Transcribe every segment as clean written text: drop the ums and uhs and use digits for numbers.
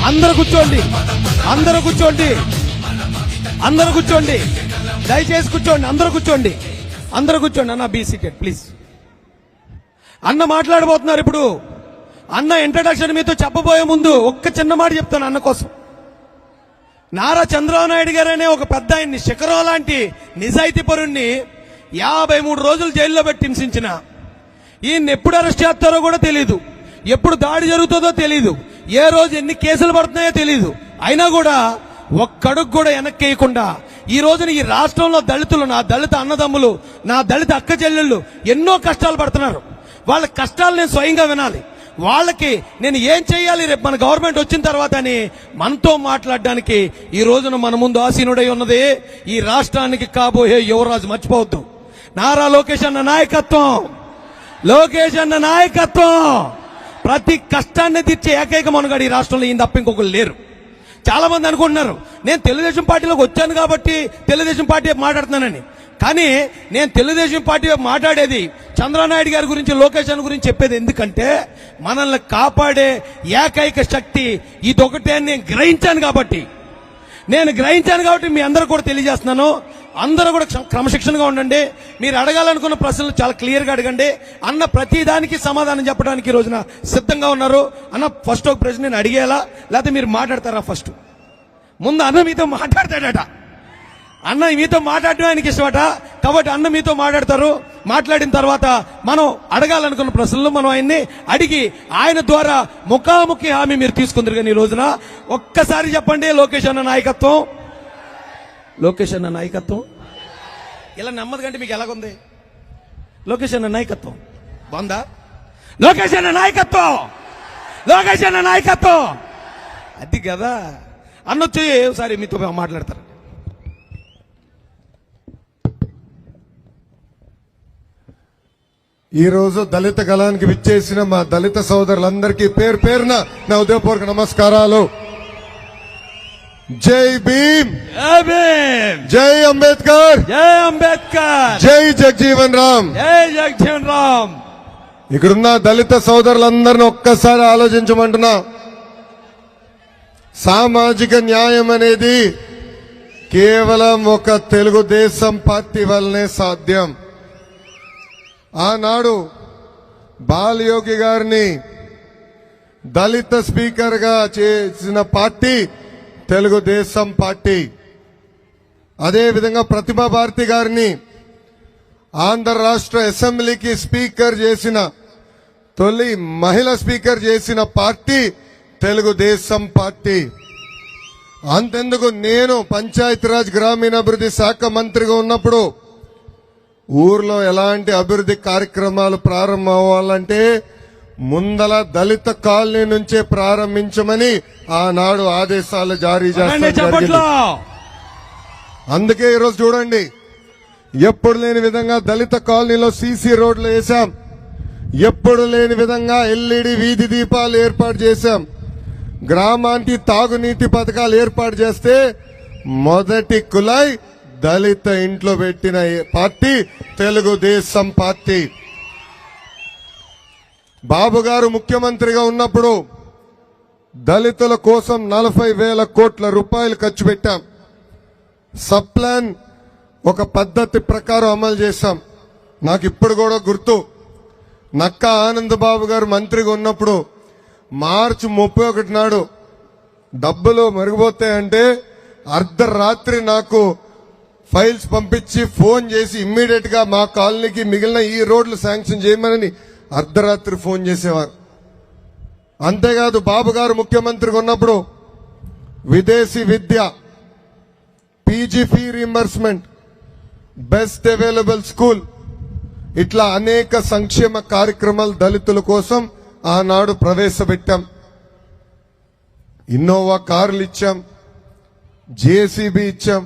అందరూ కూర్చోండి, అందరూ కూర్చోండి, అందరూ కూర్చోండి, దయచేసి కూర్చోండి, అందరూ కూర్చోండి, అందరూ కూర్చోండి. అన్న బీ సీటెడ్ ప్లీజ్. అన్న మాట్లాడబోతున్నారు ఇప్పుడు. అన్న ఇంట్రడక్షన్ మీతో చెప్పబోయే ముందు ఒక్క చిన్న మాట చెప్తాను అన్న కోసం. నారా చంద్రబాబు నాయుడు గారనే ఒక పెద్ద ఆయన్ని, శిఖరం లాంటి నిజాయితీ పరుణ్ణి 53 రోజులు జైల్లో పెట్టి హింసించిన ఈయన్ని ఎప్పుడు అరెస్ట్ చేస్తారో కూడా తెలియదు, ఎప్పుడు దాడి జరుగుతుందో తెలియదు, ఏ రోజు ఎన్ని కేసులు పడుతున్నాయో తెలియదు. అయినా కూడా ఒక్కడుగు కూడా వెనక్కేయకుండా ఈ రోజున ఈ రాష్ట్రంలో దళితులు, నా దళిత అన్నదమ్ములు, నా దళిత అక్క చెల్లెళ్ళు ఎన్నో కష్టాలు పడుతున్నారు. వాళ్ళ కష్టాలు నేను స్వయంగా వినాలి. వాళ్ళకి నేను ఏం చేయాలి రేపు మన గవర్నమెంట్ వచ్చిన తర్వాత అని మనతో మాట్లాడడానికి ఈ రోజున మన ముందు ఆసీనుడై ఉన్నది ఈ రాష్ట్రానికి కాబోయే యువరాజు. మర్చిపోవద్దు, నారా లోకేష్ అన్న నాయకత్వం, లోకేష్ అన్న నాయకత్వం. ప్రతి కష్టాన్ని తీర్చే ఏకైక మనగాడు ఈ రాష్ట్రంలో ఈయన తప్ప ఇంకొకరు లేరు. చాలా మంది అనుకుంటున్నారు నేను తెలుగుదేశం పార్టీలోకి వచ్చాను కాబట్టి తెలుగుదేశం పార్టీ మాట్లాడుతున్నానని. కానీ నేను తెలుగుదేశం పార్టీ మాట్లాడేది చంద్రబాబు నాయుడు గారి గురించి, లోకేష్ అన్న గురించి చెప్పేది. ఎందుకంటే మనల్ని కాపాడే ఏకైక శక్తి ఇదొకటే అని నేను గ్రహించాను కాబట్టి మీ అందరూ కూడా తెలియజేస్తున్నాను. అందరూ కూడా క్రమశిక్షణగా ఉండండి. మీరు అడగాలనుకున్న ప్రశ్నలు చాలా క్లియర్గా అడగండి. అన్న ప్రతి దానికి సమాధానం చెప్పడానికి ఈ రోజున సిద్ధంగా ఉన్నారు. అన్న ఫస్ట్ ఒక ప్రశ్న నేను అడిగేలా లేకపోతే మీరు మాట్లాడతారా? ఫస్ట్ ముందు అన్న మీతో మాట్లాడతాడట. అన్న మీతో మాట్లాడటం ఆయనకి ఇష్టమట కాబట్టి అన్న మీతో మాట్లాడతారు. మాట్లాడిన తర్వాత మనం అడగాలనుకున్న ప్రశ్నలు మనం ఆయన్ని అడిగి ఆయన ద్వారా ముఖాముఖి హామీ మీరు తీసుకుందరు. కానీ ఈ రోజున ఒక్కసారి చెప్పండి, లోకేష్ అన్న నాయకత్వం, లోకేష్ అన్న నాయకత్వం. ఇలా నెమ్మది కంటే మీకు ఎలాగుంది? లోకేష్ అన్న నాయకత్వం బాగుందా? లోకేష్ అన్న నాయకత్వం, లోకేష్ అన్న నాయకత్వం. అది కదా అన్నొచ్చి ఒకసారి మీతో మాట్లాడతారు. ఈ రోజు దళిత గళానికి విచ్చేసిన మా దళిత సోదరులందరికీ పేరు పేరున నా ఉదయపూర్వక నమస్కారాలు. జై భీమ్, జై భీమ్, జై అంబేద్కర్, జై అంబేద్కర్, జై జగజీవన్ రామ్, జై జగజీవన్ రామ్. ఇక్కడున్న దళిత సోదరులందరిని ఒక్కసారి ఆలోచించమంటున్నా. సామాజిక న్యాయం అనేది కేవలం ఒక తెలుగుదేశం పార్టీ వల్లనే సాధ్యం. ఆనాడు బాలయోగి గారిని దళిత స్పీకర్ గా చేసిన పార్టీ తెలుగుదేశం పార్టీ. అదేవిధంగా ప్రతిభా భారతి గారిని ఆంధ్ర రాష్ట్ర అసెంబ్లీకి స్పీకర్ చేసిన, తొలి మహిళా స్పీకర్ చేసిన పార్టీ తెలుగుదేశం పార్టీ. అంతెందుకు నేను పంచాయతీరాజ్ గ్రామీణాభివృద్ధి శాఖ మంత్రిగా ఉన్నప్పుడు ఊర్లో ఎలాంటి అభివృద్ధి కార్యక్రమాలు ప్రారంభం అవ్వాలంటే ముందల దళిత కాలనీ నుంచే ప్రారంభించమని ఆనాడు ఆదేశాలు జారీ చేస్తారు. అందుకే ఈరోజు చూడండి, ఎప్పుడు లేని విధంగా దళిత కాలనీలో సీసీ రోడ్లు వేశాం, ఎప్పుడు లేని విధంగా ఎల్ఈడి వీధి దీపాలు ఏర్పాటు చేశాం, గ్రామానికి తాగునీటి పథకాలు ఏర్పాటు చేస్తే మొదటి కులాయి దళిత ఇంట్లో పెట్టిన పార్టీ తెలుగుదేశం పార్టీ. బాబు గారు ముఖ్యమంత్రిగా ఉన్నప్పుడు దళితుల కోసం 40,000 కోట్ల రూపాయలు ఖర్చు పెట్టాం. సబ్ ప్లాన్ ఒక పద్ధతి ప్రకారం అమలు చేశాం. నాకు ఇప్పుడు కూడా గుర్తు, నక్కా ఆనంద్ బాబు గారు మంత్రిగా ఉన్నప్పుడు మార్చి 31 నాడు డబ్బులు మరిగిపోతాయంటే అర్ధరాత్రి నాకు ఫైల్స్ పంపించి ఫోన్ చేసి ఇమ్మీడియట్ గా మా కాలనీకి మిగిలిన ఈ రోడ్లు శాంక్షన్ చేయమని అర్ధరాత్రి ఫోన్ చేసేవారు. అంతేకాదు బాబు గారు ముఖ్యమంత్రిగా ఉన్నప్పుడు విదేశీ విద్య, PG fee reimbursement, best available school, ఇట్లా అనేక సంక్షేమ కార్యక్రమాలు దళితుల కోసం ఆనాడు ప్రవేశపెట్టాం. ఇన్నోవా కార్లు ఇచ్చాం, జేసీబీ ఇచ్చాం,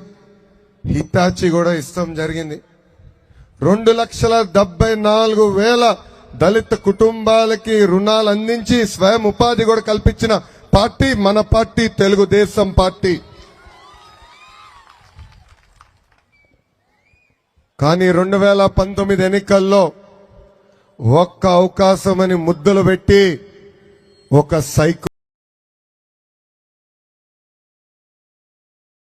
హిటాచి కూడా ఇస్తాం జరిగింది. 2,74,000 దళిత కుటుంబాలకి రుణాలు అందించి స్వయం ఉపాధి కూడా కల్పించిన పార్టీ మన పార్టీ తెలుగుదేశం పార్టీ. కానీ 2019 ఎన్నికల్లో ఒక్క అవకాశం అని ముద్దులు పెట్టి ఒక సైకో